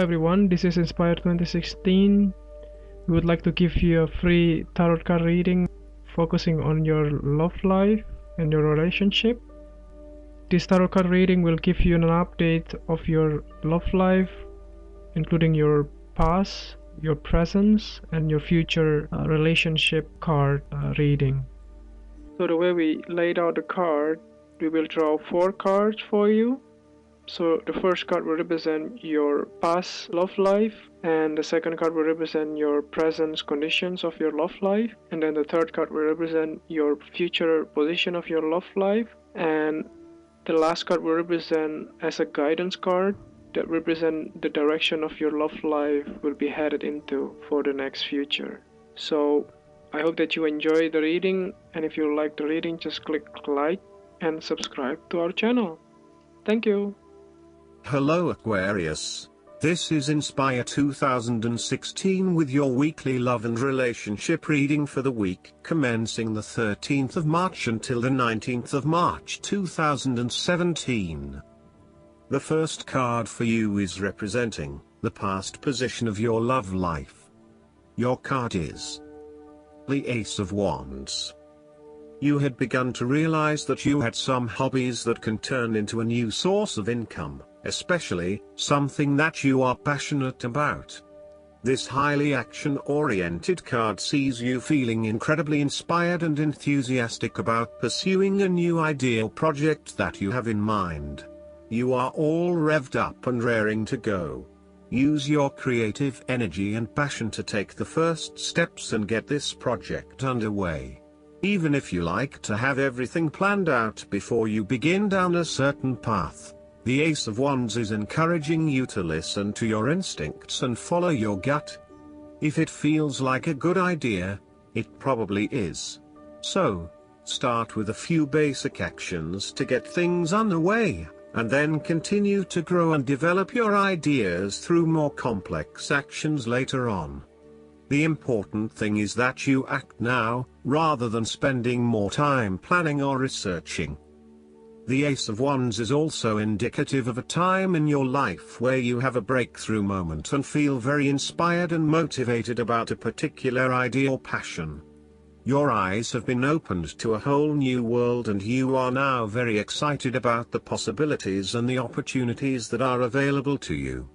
everyone, this is Inspire 2016. We would like to give you a free tarot card reading focusing on your love life and your relationship. This tarot card reading will give you an update of your love life, including your past, your present, and your future relationship card reading. So the way we laid out the card, we will draw 4 cards for you. So the first card will represent your past love life, and the second card will represent your present conditions of your love life, and then the third card will represent your future position of your love life, and the last card will represent as a guidance card that represent the direction of your love life will be headed into for the next future. So I hope that you enjoy the reading, and if you like the reading, just click like and subscribe to our channel. Thank you. Hello Aquarius, this is Inspire 2016 with your weekly love and relationship reading for the week commencing the 13th of March until the 19th of March 2017. The first card for you is representing the past position of your love life. Your card is the Ace of Wands. You had begun to realize that you had some hobbies that can turn into a new source of income, especially something that you are passionate about. This highly action-oriented card sees you feeling incredibly inspired and enthusiastic about pursuing a new ideal project that you have in mind. You are all revved up and raring to go. Use your creative energy and passion to take the first steps and get this project underway. Even if you like to have everything planned out before you begin down a certain path, the Ace of Wands is encouraging you to listen to your instincts and follow your gut. If it feels like a good idea, it probably is. So, start with a few basic actions to get things underway, and then continue to grow and develop your ideas through more complex actions later on. The important thing is that you act now, rather than spending more time planning or researching. The Ace of Wands is also indicative of a time in your life where you have a breakthrough moment and feel very inspired and motivated about a particular idea or passion. Your eyes have been opened to a whole new world and you are now very excited about the possibilities and the opportunities that are available to you.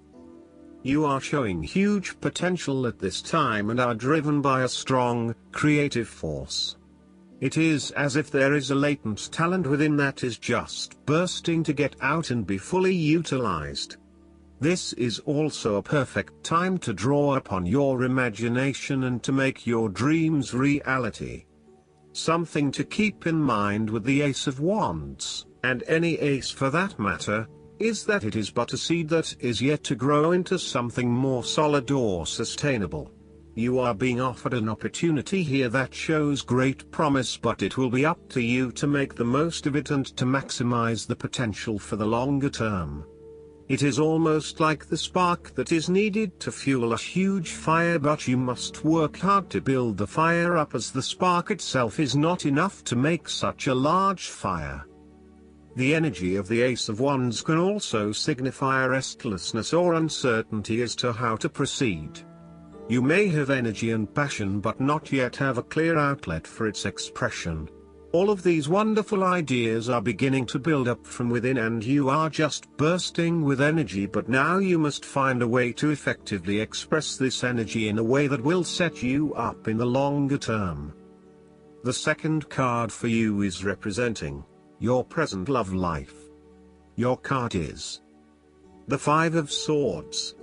You are showing huge potential at this time and are driven by a strong, creative force. It is as if there is a latent talent within that is just bursting to get out and be fully utilized. This is also a perfect time to draw upon your imagination and to make your dreams reality. Something to keep in mind with the Ace of Wands, and any ace for that matter, is that it is but a seed that is yet to grow into something more solid or sustainable. You are being offered an opportunity here that shows great promise, but it will be up to you to make the most of it and to maximize the potential for the longer term. It is almost like the spark that is needed to fuel a huge fire, but you must work hard to build the fire up, as the spark itself is not enough to make such a large fire. The energy of the Ace of Wands can also signify restlessness or uncertainty as to how to proceed. You may have energy and passion but not yet have a clear outlet for its expression. All of these wonderful ideas are beginning to build up from within and you are just bursting with energy, but now you must find a way to effectively express this energy in a way that will set you up in the longer term. The second card for you is representing your present love life. Your card is the Five of Swords.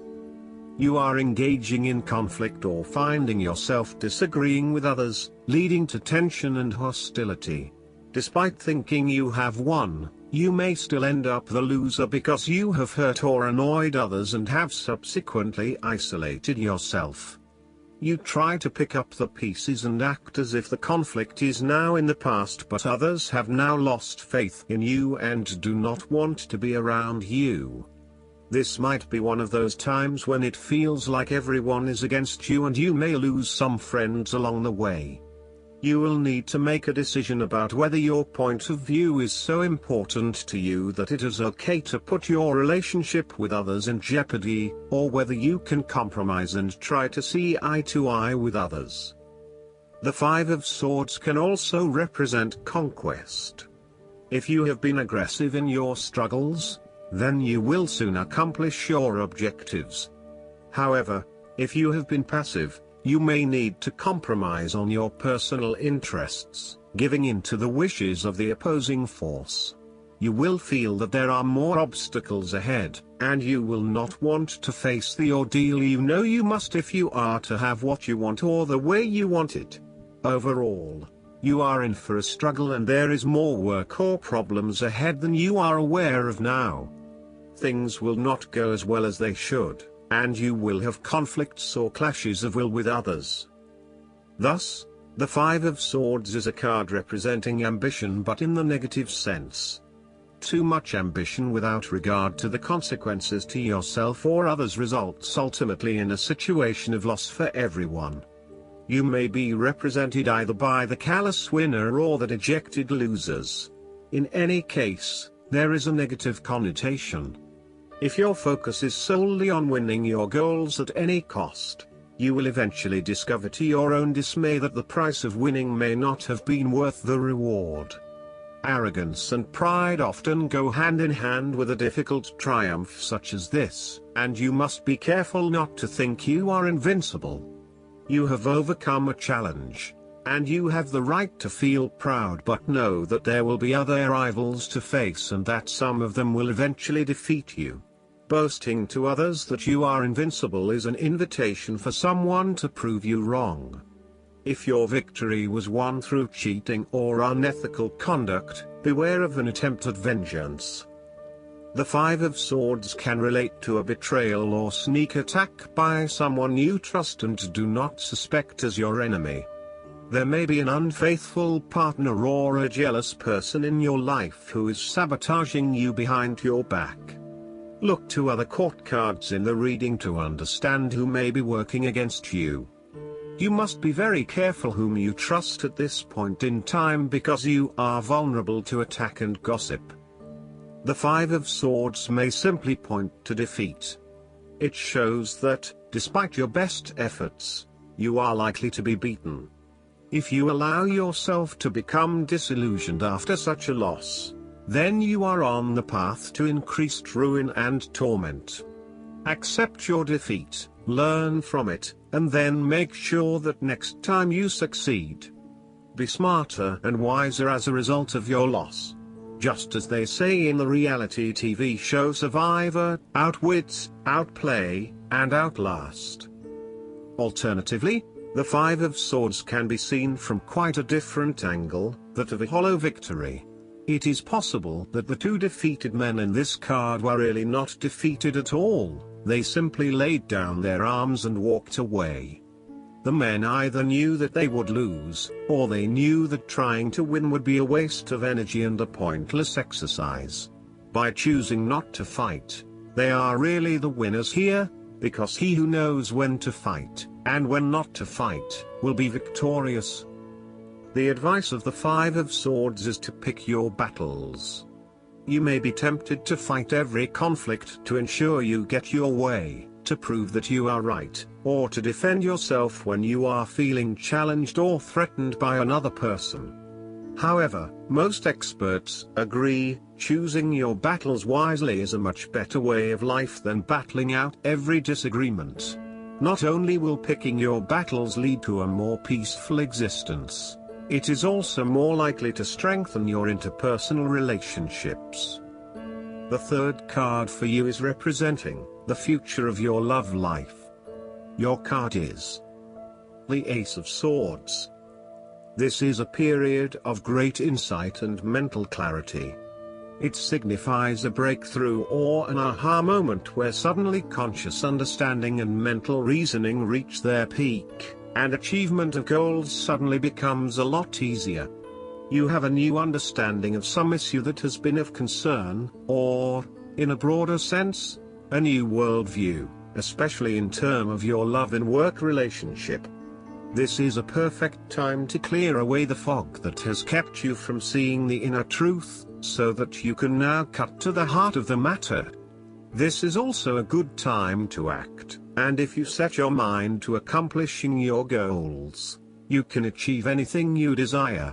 You are engaging in conflict or finding yourself disagreeing with others, leading to tension and hostility. Despite thinking you have won, you may still end up the loser because you have hurt or annoyed others and have subsequently isolated yourself. You try to pick up the pieces and act as if the conflict is now in the past, but others have now lost faith in you and do not want to be around you. This might be one of those times when it feels like everyone is against you and you may lose some friends along the way. You will need to make a decision about whether your point of view is so important to you that it is okay to put your relationship with others in jeopardy, or whether you can compromise and try to see eye to eye with others. The Five of Swords can also represent conquest. If you have been aggressive in your struggles, then you will soon accomplish your objectives. However, if you have been passive, you may need to compromise on your personal interests, giving in to the wishes of the opposing force. You will feel that there are more obstacles ahead, and you will not want to face the ordeal you know you must if you are to have what you want or the way you want it. Overall, you are in for a struggle and there is more work or problems ahead than you are aware of now. Things will not go as well as they should, and you will have conflicts or clashes of will with others. Thus, the Five of Swords is a card representing ambition but in the negative sense. Too much ambition without regard to the consequences to yourself or others results ultimately in a situation of loss for everyone. You may be represented either by the callous winner or the dejected losers. In any case, there is a negative connotation. If your focus is solely on winning your goals at any cost, you will eventually discover to your own dismay that the price of winning may not have been worth the reward. Arrogance and pride often go hand in hand with a difficult triumph such as this, and you must be careful not to think you are invincible. You have overcome a challenge, and you have the right to feel proud, but know that there will be other rivals to face and that some of them will eventually defeat you. Boasting to others that you are invincible is an invitation for someone to prove you wrong. If your victory was won through cheating or unethical conduct, beware of an attempt at vengeance. The Five of Swords can relate to a betrayal or sneak attack by someone you trust and do not suspect as your enemy. There may be an unfaithful partner or a jealous person in your life who is sabotaging you behind your back. Look to other court cards in the reading to understand who may be working against you. You must be very careful whom you trust at this point in time because you are vulnerable to attack and gossip. The Five of Swords may simply point to defeat. It shows that, despite your best efforts, you are likely to be beaten. If you allow yourself to become disillusioned after such a loss, then you are on the path to increased ruin and torment. Accept your defeat, learn from it, and then make sure that next time you succeed. Be smarter and wiser as a result of your loss. Just as they say in the reality TV show Survivor, outwit, outplay, and outlast. Alternatively, the Five of Swords can be seen from quite a different angle, that of a hollow victory. It is possible that the two defeated men in this card were really not defeated at all, they simply laid down their arms and walked away. The men either knew that they would lose, or they knew that trying to win would be a waste of energy and a pointless exercise. By choosing not to fight, they are really the winners here, because he who knows when to fight, and when not to fight, will be victorious. The advice of the Five of Swords is to pick your battles. You may be tempted to fight every conflict to ensure you get your way, to prove that you are right, or to defend yourself when you are feeling challenged or threatened by another person. However, most experts agree, choosing your battles wisely is a much better way of life than battling out every disagreement. Not only will picking your battles lead to a more peaceful existence, it is also more likely to strengthen your interpersonal relationships. The third card for you is representing the future of your love life. Your card is the Ace of Swords. This is a period of great insight and mental clarity. It signifies a breakthrough or an aha moment where suddenly conscious understanding and mental reasoning reach their peak, and achievement of goals suddenly becomes a lot easier. You have a new understanding of some issue that has been of concern, or, in a broader sense, a new worldview, especially in terms of your love and work relationship. This is a perfect time to clear away the fog that has kept you from seeing the inner truth, so that you can now cut to the heart of the matter. This is also a good time to act, and if you set your mind to accomplishing your goals, you can achieve anything you desire.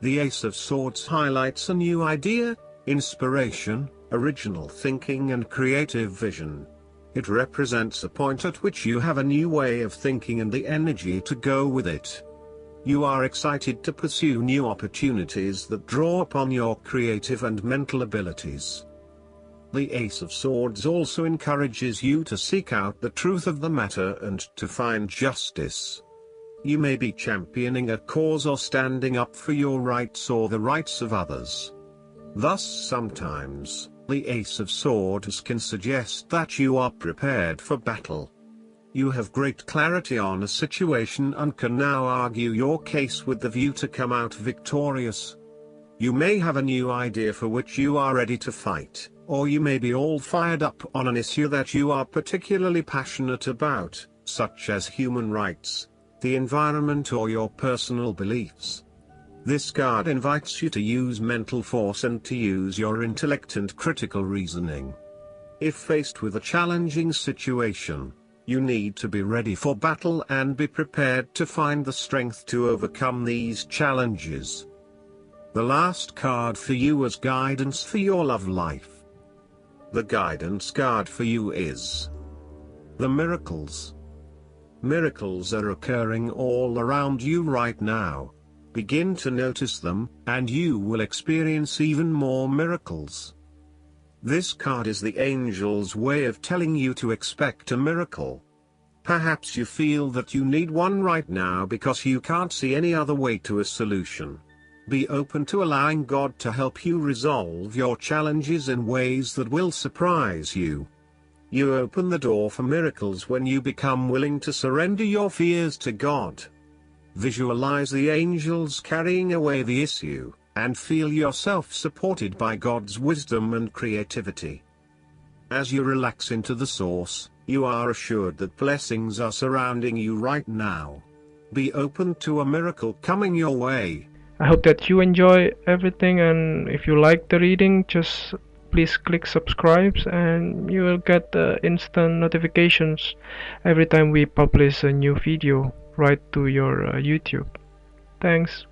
The Ace of Swords highlights a new idea, inspiration, original thinking and creative vision. It represents a point at which you have a new way of thinking and the energy to go with it. You are excited to pursue new opportunities that draw upon your creative and mental abilities. The Ace of Swords also encourages you to seek out the truth of the matter and to find justice. You may be championing a cause or standing up for your rights or the rights of others. Thus sometimes, the Ace of Swords can suggest that you are prepared for battle. You have great clarity on a situation and can now argue your case with the view to come out victorious. You may have a new idea for which you are ready to fight, or you may be all fired up on an issue that you are particularly passionate about, such as human rights, the environment or your personal beliefs. This card invites you to use mental force and to use your intellect and critical reasoning. If faced with a challenging situation, you need to be ready for battle and be prepared to find the strength to overcome these challenges. The last card for you is guidance for your love life. The guidance card for you is the miracles. Miracles are occurring all around you right now. Begin to notice them, and you will experience even more miracles. This card is the angel's way of telling you to expect a miracle. Perhaps you feel that you need one right now because you can't see any other way to a solution. Be open to allowing God to help you resolve your challenges in ways that will surprise you. You open the door for miracles when you become willing to surrender your fears to God. Visualize the angels carrying away the issue, and feel yourself supported by God's wisdom and creativity. As you relax into the source, you are assured that blessings are surrounding you right now. Be open to a miracle coming your way. I hope that you enjoy everything, and if you like the reading, just please click subscribe and you will get instant notifications every time we publish a new video right to your YouTube. Thanks.